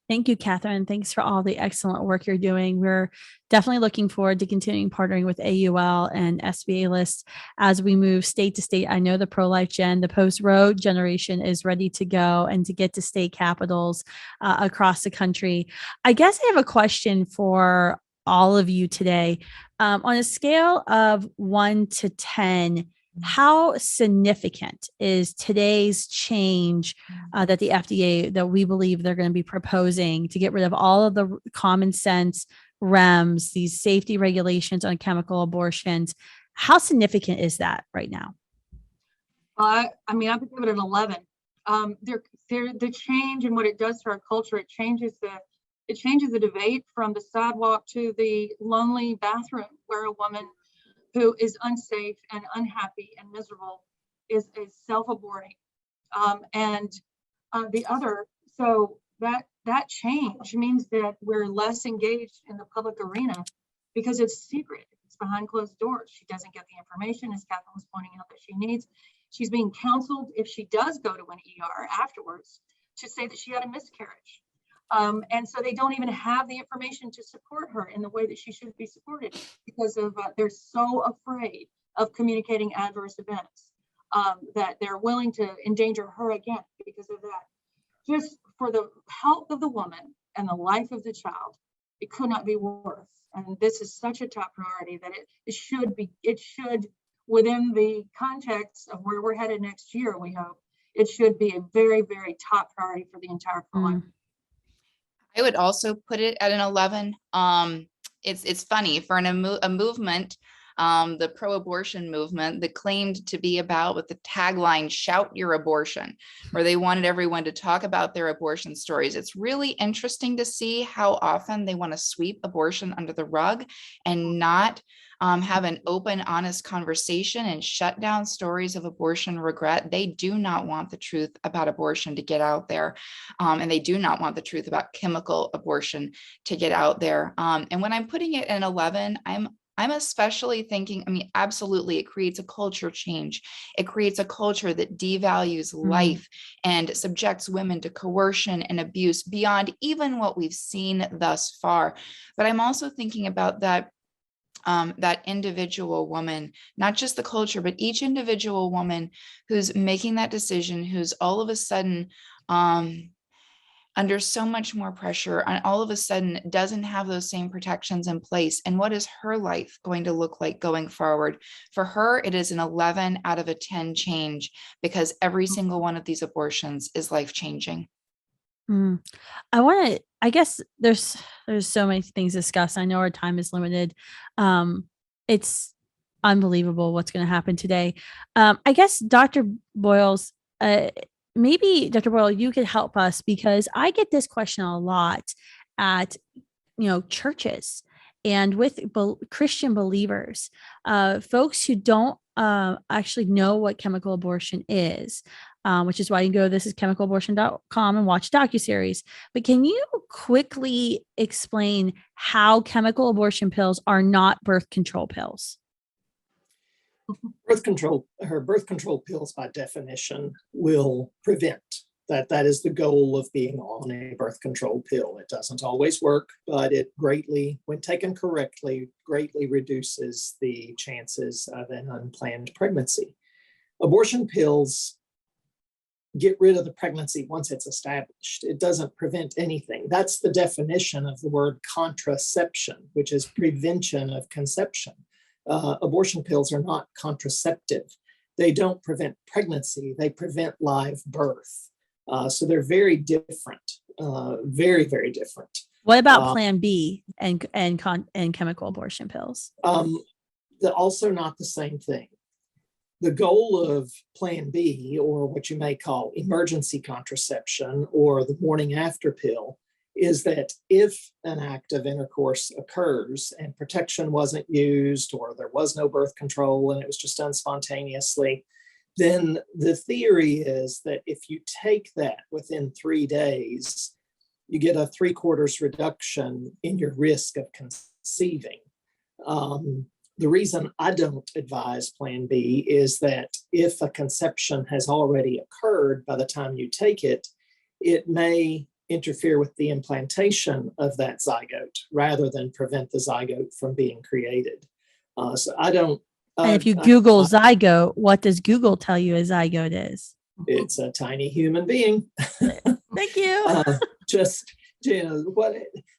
Thank you, Catherine. Thanks for all the excellent work you're doing. We're definitely looking forward to continuing partnering with AUL and SBA lists as we move state to state. I know the pro-life gen, the post-Roe generation is ready to go and to get to state capitals across the country. I guess I have a question for all of you today. On a scale of 1 to 10, how significant is today's change that the FDA, that we believe they're going to be proposing to get rid of all of the common sense REMS, these safety regulations on chemical abortions? How significant is that right now? I mean, I would give it an 11. The change and what it does to our culture, it changes the debate from the sidewalk to the lonely bathroom, where a woman who is unsafe and unhappy and miserable is self-aborting. So that change means that we're less engaged in the public arena because it's secret. It's behind closed doors. She doesn't get the information, as Catherine was pointing out, that she needs. She's being counseled, if she does go to an ER afterwards, to say that she had a miscarriage. And so they don't even have the information to support her in the way that she should be supported, because of they're so afraid of communicating adverse events that they're willing to endanger her again because of that. Just for the health of the woman and the life of the child, it could not be worse. And this is such a top priority that it should, within the context of where we're headed next year, we hope, it should be a very, very top priority for the entire pro-life. I would also put it at an 11. It's funny for a movement, the pro-abortion movement, that claimed to be about, with the tagline, "Shout your abortion," where they wanted everyone to talk about their abortion stories. It's really interesting to see how often they want to sweep abortion under the rug and not have an open, honest conversation and shut down stories of abortion regret. They do not want the truth about abortion to get out there. And they do not want the truth about chemical abortion to get out there. And when I'm putting it in 11, I'm especially thinking, I mean, absolutely, it creates a culture change. It creates a culture that devalues life and subjects women to coercion and abuse beyond even what we've seen thus far. But I'm also thinking about that individual woman, not just the culture, but each individual woman who's making that decision, who's all of a sudden under so much more pressure, and all of a sudden doesn't have those same protections in place. And what is her life going to look like going forward? For her, it is an 11 out of a 10 change, because every single one of these abortions is life-changing. I guess there's so many things to discuss. I know our time is limited. It's unbelievable what's going to happen today. I guess Dr. Boles, maybe Dr. Boyle, you could help us, because I get this question a lot at, churches and with Christian believers, folks who don't actually know what chemical abortion is, which is why you can go to thisischemicalabortion.com and watch docuseries. But can you quickly explain how chemical abortion pills are not birth control pills? Birth control pills, by definition, will prevent. That is the goal of being on a birth control pill. It doesn't always work, but it greatly, when taken correctly, greatly reduces the chances of an unplanned pregnancy. Abortion pills get rid of the pregnancy once it's established. It doesn't prevent anything. That's the definition of the word contraception, which is prevention of conception. Abortion pills are not contraceptive. They don't prevent pregnancy. They prevent live birth. So they're very different, very, very different. What about Plan B and chemical abortion pills? They're also not the same thing. The goal of Plan B, or what you may call emergency contraception, or the morning after pill, is that if an act of intercourse occurs and protection wasn't used, or there was no birth control and it was just done spontaneously, then the theory is that if you take that within 3 days, you get a 3/4 reduction in your risk of conceiving. The reason I don't advise Plan B is that if a conception has already occurred by the time you take it, it may interfere with the implantation of that zygote rather than prevent the zygote from being created. So I don't. And if you Google zygote, what does Google tell you a zygote is? It's a tiny human being. Thank you.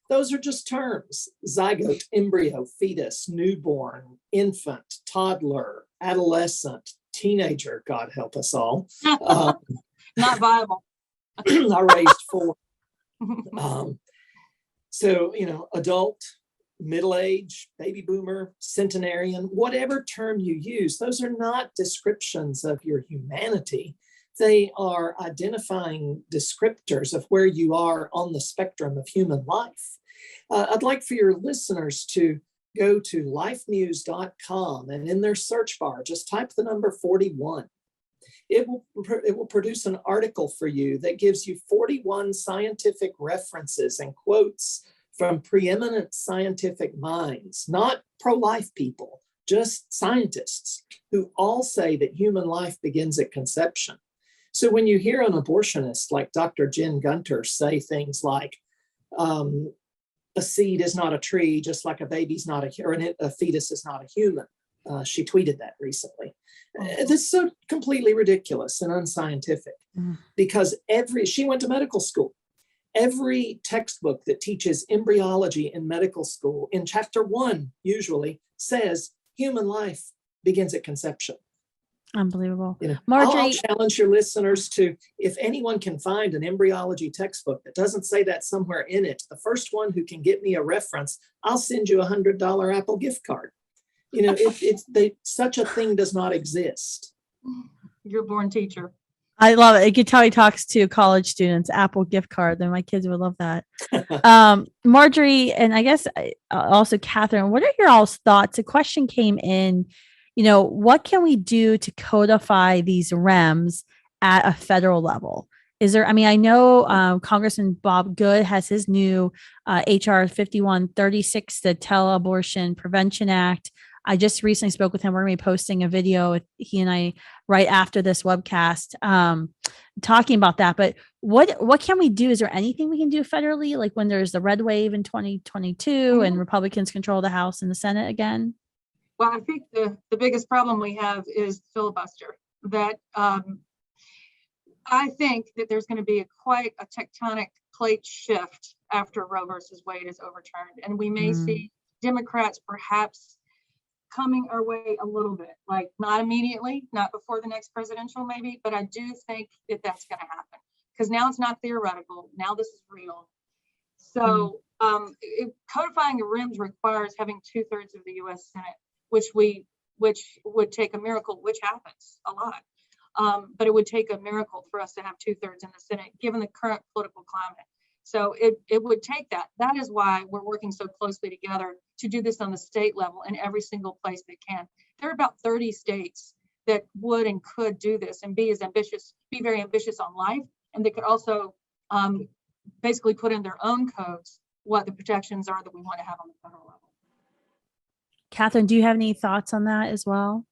Those are just terms: zygote, embryo, fetus, newborn, infant, toddler, adolescent, teenager, God help us all. Not viable. I raised 4. So, adult, middle age, baby boomer, centenarian, whatever term you use, those are not descriptions of your humanity. They are identifying descriptors of where you are on the spectrum of human life. I'd like for your listeners to go to lifenews.com, and in their search bar, just type the number 41. It will produce an article for you that gives you 41 scientific references and quotes from preeminent scientific minds, not pro-life people, just scientists who all say that human life begins at conception. So when you hear an abortionist like Dr. Jen Gunter say things like, a seed is not a tree, just like a baby's not a fetus is not a human. She tweeted that recently. This is so completely ridiculous and unscientific, because she went to medical school. Every textbook that teaches embryology in medical school, in chapter 1, usually says human life begins at conception. Unbelievable. Marjorie, I'll challenge your listeners to, if anyone can find an embryology textbook that doesn't say that somewhere in it, the first one who can get me a reference, I'll send you a $100 Apple gift card. Such a thing does not exist. You're a born teacher. I love it. You can tell he talks to college students. Apple gift card. Then my kids would love that. Marjorie, and I guess also Catherine, what are your all's thoughts? A question came in. What can we do to codify these REMs at a federal level? I know Congressman Bob Good has his new HR 5136, the Tele-Abortion Prevention Act. I just recently spoke with him. We're going to be posting a video with he and I right after this webcast talking about that. But what can we do? Is there anything we can do federally? Like when there's the red wave in 2022 and Republicans control the House and the Senate again? Well, I think the biggest problem we have is filibuster. That I think that there's going to be quite a tectonic plate shift after Roe versus Wade is overturned. And we may see Democrats perhaps coming our way a little bit, like not immediately, not before the next presidential maybe, but I do think that that's going to happen because now it's not theoretical. Now this is real. So codifying the RIMS requires having 2/3 of the U.S. Senate, which would take a miracle, which happens a lot. But it would take a miracle for us to have 2/3 in the Senate, given the current political climate. So it would take that. That is why we're working so closely together to do this on the state level in every single place that can. There are about 30 states that would and could do this and be very ambitious on life, and they could also basically put in their own codes what the protections are that we want to have on the federal level. Catherine, do you have any thoughts on that as well?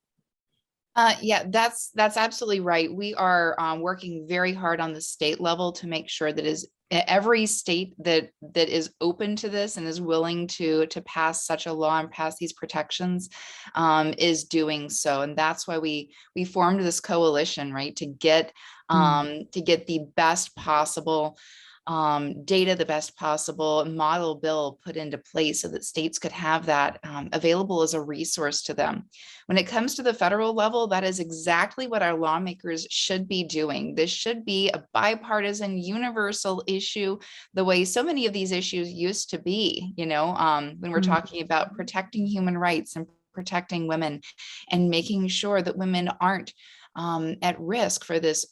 Yeah, that's absolutely right. We are working very hard on the state level to make sure that is every state that is open to this and is willing to pass such a law and pass these protections is doing so. And that's why we formed this coalition, right, to get the best possible data, the best possible model bill put into place so that states could have that available as a resource to them. When it comes to the federal level, that is exactly what our lawmakers should be doing. This should be a bipartisan, universal issue, the way so many of these issues used to be, when we're talking about protecting human rights and protecting women and making sure that women aren't at risk for this,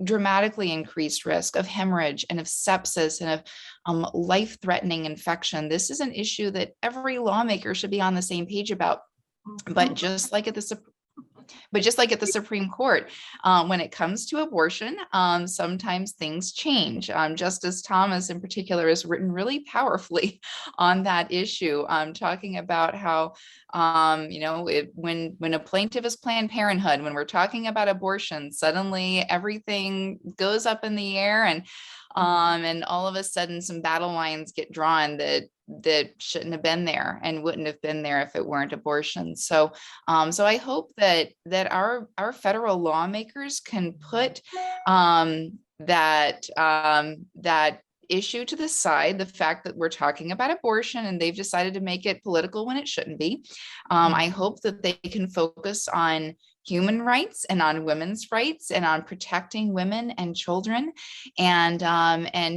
dramatically increased risk of hemorrhage and of sepsis and of life-threatening infection. This is an issue that every lawmaker should be on the same page about. But just like at the Supreme Court, when it comes to abortion, sometimes things change. Justice Thomas, in particular, has written really powerfully on that issue, talking about how, when a plaintiff is Planned Parenthood, when we're talking about abortion, suddenly everything goes up in the air, and all of a sudden some battle lines get drawn that shouldn't have been there and wouldn't have been there if it weren't abortion. So I hope that our federal lawmakers can put that issue to the side, the fact that we're talking about abortion and they've decided to make it political when it shouldn't be. I hope that they can focus on human rights and on women's rights and on protecting women and children, and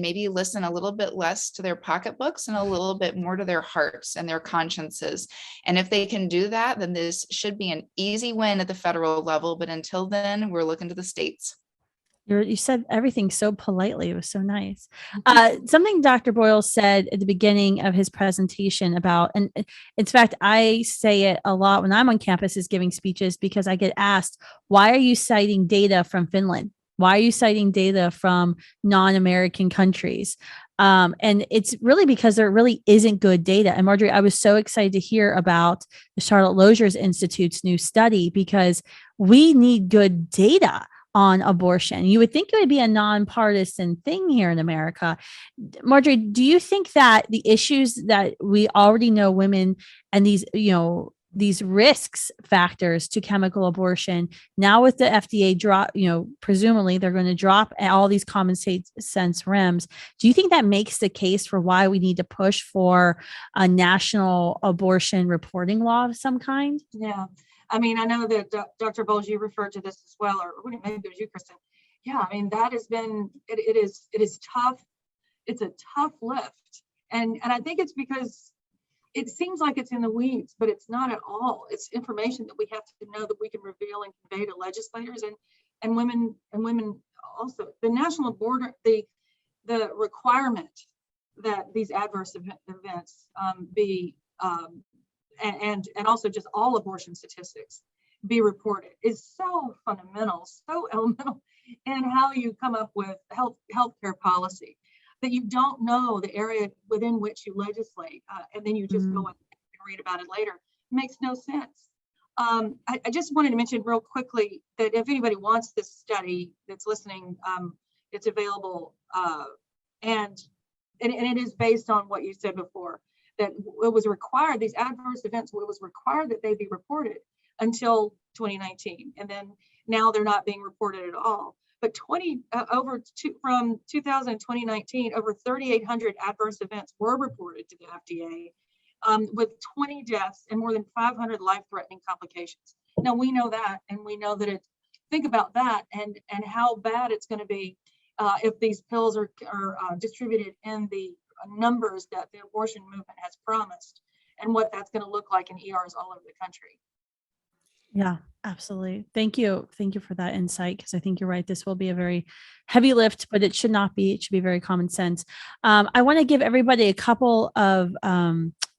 maybe listen a little bit less to their pocketbooks and a little bit more to their hearts and their consciences. And if they can do that, then this should be an easy win at the federal level. But until then, we're looking to the states. You said everything so politely. It was so nice. Something Dr. Boles said at the beginning of his presentation about, and in fact, I say it a lot when I'm on campus is giving speeches, because I get asked, why are you citing data from Finland? Why are you citing data from non-American countries? And it's really because there really isn't good data. And Marjorie, I was so excited to hear about the Charlotte Lozier Institute's new study, because we need good data on abortion. You would think it would be a nonpartisan thing here in America. Marjorie, do you think that the issues that we already know women and these risks factors to chemical abortion, now with the FDA drop, presumably they're going to drop all these common sense RIMS. Do you think that makes the case for why we need to push for a national abortion reporting law of some kind? Yeah. I mean, I know that Dr. Boles, you referred to this as well, or maybe it was you, Kristan. Yeah, I mean, that has been, it is tough. It's a tough lift. And I think it's because it seems like it's in the weeds, but it's not at all. It's information that we have to know that we can reveal and convey to legislators and women also. The national border, the requirement that these adverse events be and also just all abortion statistics be reported is so fundamental, so elemental in how you come up with healthcare policy, that you don't know the area within which you legislate, and then you just go and read about it later. It makes no sense. I just wanted to mention real quickly that if anybody wants this study that's listening, it's available, and it is based on what you said before, that it was required, these adverse events, it was required that they be reported until 2019. And then now they're not being reported at all. but from 2000 to 2019, over 3,800 adverse events were reported to the FDA, with 20 deaths and more than 500 life-threatening complications. Now we know that, and we know that think about that and how bad it's going to be if these pills are distributed in the numbers that the abortion movement has promised, and what that's going to look like in ERs all over the country. Yeah, absolutely. Thank you. Thank you for that insight, because I think you're right. This will be a very heavy lift, but it should not be. It should be very common sense. I want to give everybody a couple of, we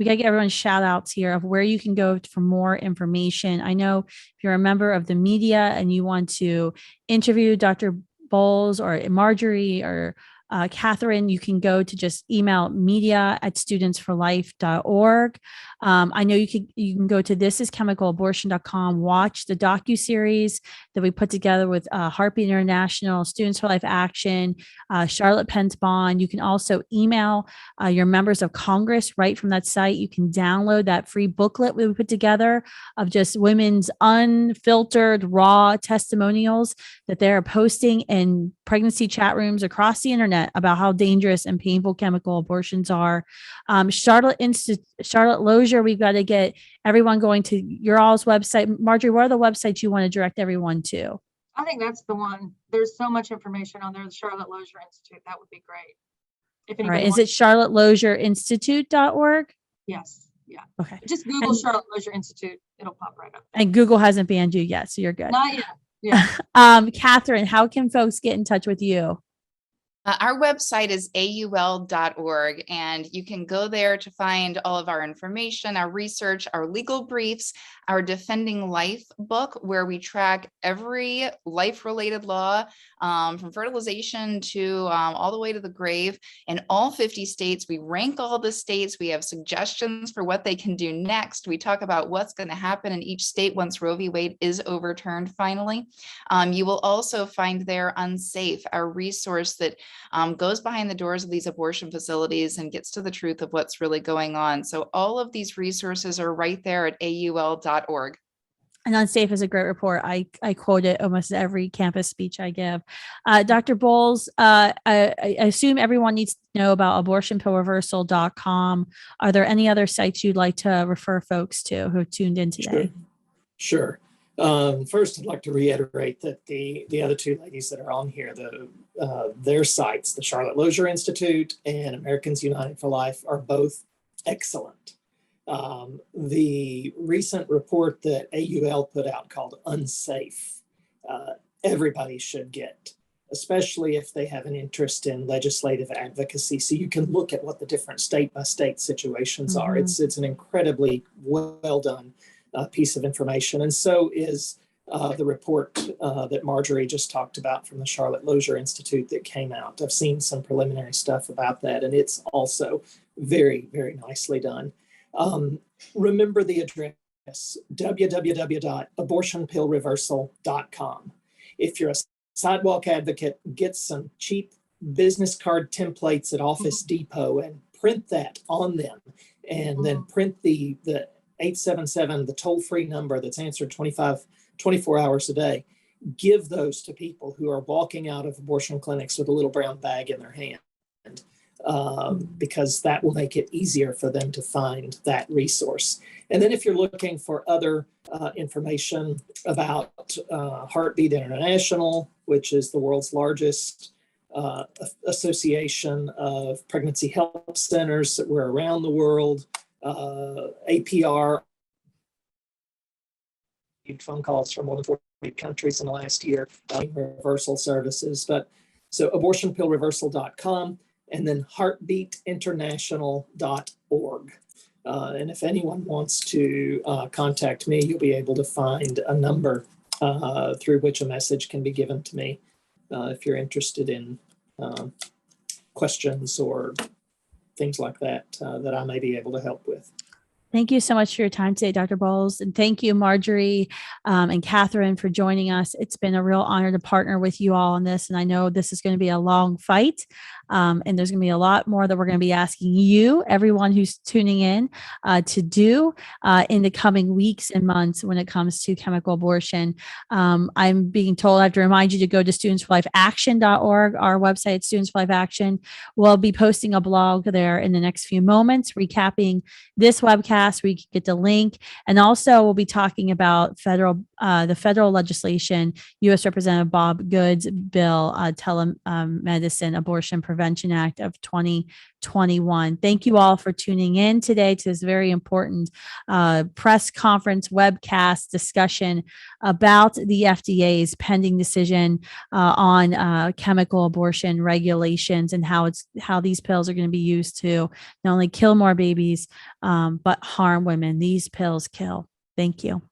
got to give everyone shout outs here of where you can go for more information. I know if you're a member of the media and you want to interview Dr. Boles or Marjorie or Catherine, you can go to just email media@studentsforlife.org. I know you can go to thisischemicalabortion.com, watch the docuseries that we put together with Heartbeat International, Students for Life Action, Charlotte Pence Bond. You can also email your members of Congress right from that site. You can download that free booklet we put together of just women's unfiltered, raw testimonials that they're posting in pregnancy chat rooms across the internet about how dangerous and painful chemical abortions are. Charlotte Lozier, we've got to get everyone going to your all's website. Marjorie, what are the websites you want to direct everyone to? I think that's the one. There's so much information on there. The Charlotte Lozier Institute. That would be great. If All right. Is it charlottelozierInstitute.org? Yes. Yeah. Okay. Just Google Charlotte Lozier Institute. It'll pop right up. And Google hasn't banned you yet, so you're good. Not yet. Yeah. Catherine, how can folks get in touch with you? Our website is aul.org, and you can go there to find all of our information, our research, our legal briefs, our Defending Life book, where we track every life-related law from fertilization to all the way to the grave in all 50 states. We rank all the states. We have suggestions for what they can do next. We talk about what's going to happen in each state once Roe v. Wade is overturned finally. You will also find there Unsafe, our resource that goes behind the doors of these abortion facilities and gets to the truth of what's really going on. So all of these resources are right there at aul.org. And Unsafe is a great report. I quote it almost every campus speech I give. Dr. Boles, I assume everyone needs to know about abortionpillreversal.com. Are there any other sites you'd like to refer folks to who tuned in today? Sure. First, I'd like to reiterate that the other two ladies that are on here, their sites, the Charlotte Lozier Institute and Americans United for Life, are both excellent. The recent report that AUL put out called Unsafe, everybody should get, especially if they have an interest in legislative advocacy. So you can look at what the different state-by-state situations are. It's an incredibly well done piece of information. And so is the report that Marjorie just talked about from the Charlotte Lozier Institute that came out. I've seen some preliminary stuff about that, and it's also very, very nicely done. Remember the address, www.abortionpillreversal.com. If you're a sidewalk advocate, get some cheap business card templates at Office Depot and print that on them, and then print the 877, the toll-free number that's answered 24 hours a day. Give those to people who are walking out of abortion clinics with a little brown bag in their hand, because that will make it easier for them to find that resource. And then if you're looking for other information about Heartbeat International, which is the world's largest association of pregnancy help centers that were around the world, APR, phone calls from more than 40 countries in the last year, reversal services. But so abortionpillreversal.com and then heartbeatinternational.org. And if anyone wants to contact me, you'll be able to find a number through which a message can be given to me if you're interested in questions or things like that that I may be able to help with. Thank you so much for your time today, Dr. Boles. And thank you, Marjorie and Catherine, for joining us. It's been a real honor to partner with you all on this. And I know this is going to be a long fight. And there's going to be a lot more that we're going to be asking you, everyone who's tuning in, to do in the coming weeks and months when it comes to chemical abortion. I'm being told I have to remind you to go to studentsforlifeaction.org, our website, Students for Life Action. We'll be posting a blog there in the next few moments, recapping this webcast where you can get the link. And also we'll be talking about the federal legislation, U.S. Representative Bob Good's bill, Telemedicine Abortion Prevention Act of 2021. Thank you all for tuning in today to this very important press conference webcast discussion about the FDA's pending decision on chemical abortion regulations and how these pills are going to be used to not only kill more babies, but harm women. These pills kill. Thank you.